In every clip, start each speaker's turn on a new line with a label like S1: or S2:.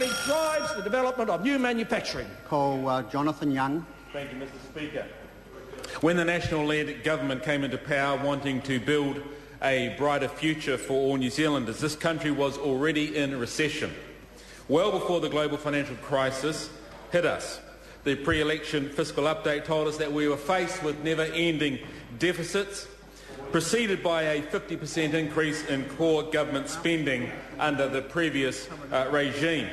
S1: drives the development of new manufacturing.
S2: Call Jonathan Young.
S3: Thank you, Mr. Speaker. When the National-led government came into power wanting to build a brighter future for all New Zealanders, this country was already in recession. Well before the global financial crisis hit us, the pre-election fiscal update told us that we were faced with never-ending deficits, preceded by a 50% increase in core government spending under the previous regime.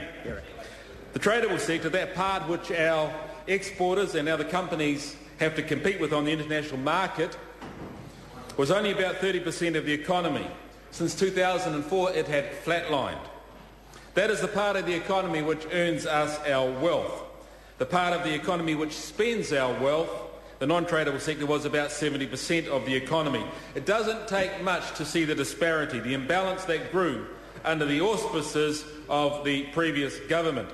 S3: The tradable sector, that part which our exporters and other companies have to compete with on the international market, was only about 30% of the economy. Since 2004, it had flatlined. That is the part of the economy which earns us our wealth. The part of the economy which spends our wealth, the non-tradable sector, was about 70% of the economy. It doesn't take much to see the disparity, the imbalance that grew under the auspices of the previous government.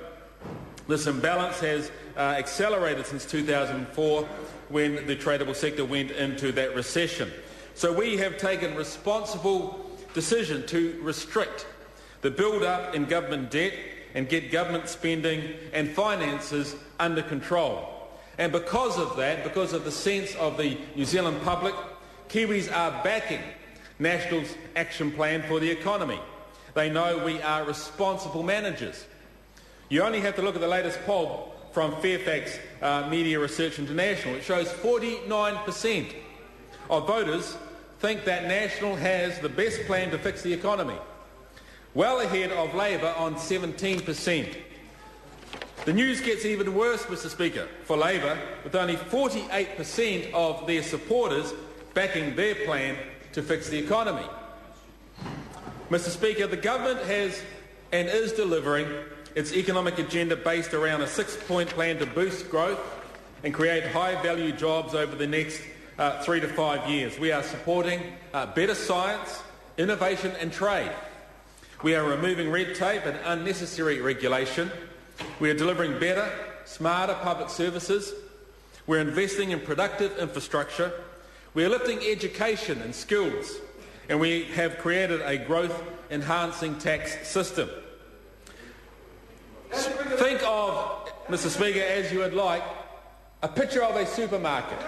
S3: This imbalance has accelerated since 2004 when the tradable sector went into that recession. So we have taken responsible decision to restrict the build-up in government debt and get government spending and finances under control. And because of that, because of the sense of the New Zealand public, Kiwis are backing National's action plan for the economy. They know we are responsible managers. You only have to look at the latest poll from Fairfax Media Research International. It shows 49% of voters think that National has the best plan to fix the economy, well ahead of Labour on 17%. The news gets even worse, Mr. Speaker, for Labour, with only 48% of their supporters backing their plan to fix the economy. Mr. Speaker, the government has and is delivering its economic agenda based around a 6-point plan to boost growth and create high-value jobs over the next 3 to 5 years. We are supporting better science, innovation and trade. We are removing red tape and unnecessary regulation. We are delivering better, smarter public services. We're investing in productive infrastructure. We are lifting education and skills. And we have created a growth-enhancing tax system. Think of, Mr. Speaker, as you would like, a picture of a supermarket.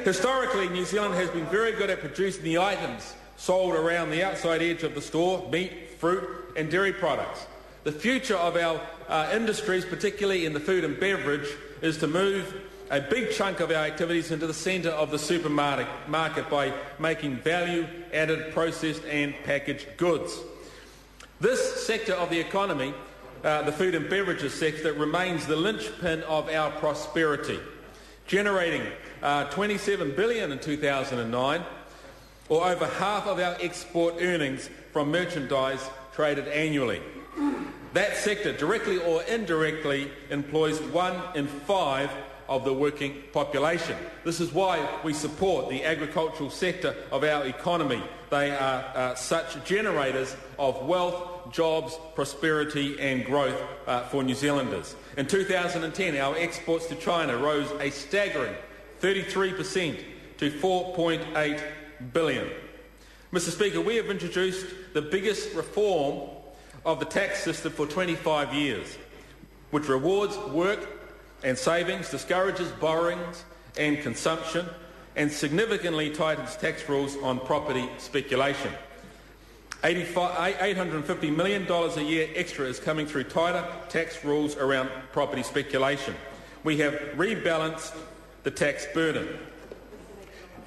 S3: Historically, New Zealand has been very good at producing the items sold around the outside edge of the store: meat, fruit and dairy products. The future of our industries, particularly in the food and beverage, is to move a big chunk of our activities into the centre of the supermarket by making value-added, processed and packaged goods. This sector of the economy, the food and beverages sector, remains the linchpin of our prosperity, generating $27 billion in 2009, or over half of our export earnings from merchandise traded annually. That sector, directly or indirectly, employs 1 in 5 of the working population. This is why we support the agricultural sector of our economy. They are such generators of wealth, jobs, prosperity and growth for New Zealanders. In 2010, our exports to China rose a staggering 33% to $4.8 billion. Mr. Speaker, we have introduced the biggest reform of the tax system for 25 years, which rewards work and savings, discourages borrowings and consumption, and significantly tightens tax rules on property speculation. $850 million a year extra is coming through tighter tax rules around property speculation. We have rebalanced the tax burden.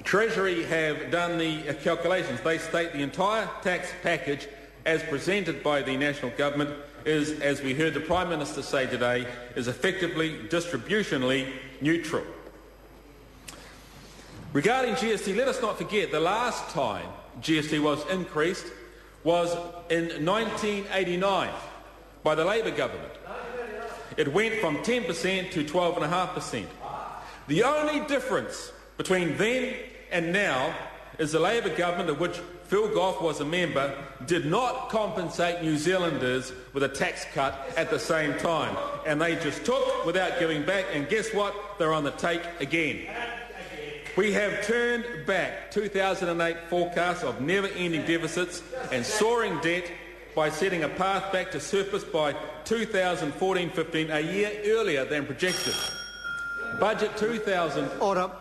S3: Treasury have done the calculations. They state the entire tax package as presented by the national government is, as we heard the Prime Minister say today, is effectively distributionally neutral. Regarding GST, let us not forget the last time GST was increased was in 1989 by the Labour government. It went from 10% to 12.5%. The only difference between then and now is the Labour government, of which Phil Goff was a member, did not compensate New Zealanders with a tax cut at the same time. And they just took without giving back, and guess what? They're on the take again. We have turned back 2008 forecasts of never-ending deficits and soaring debt by setting a path back to surplus by 2014-15, a year earlier than projected. Budget 2000...
S2: Order.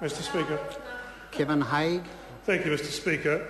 S1: Mr Speaker.
S2: Kevin Haig.
S1: Thank you, Mr Speaker.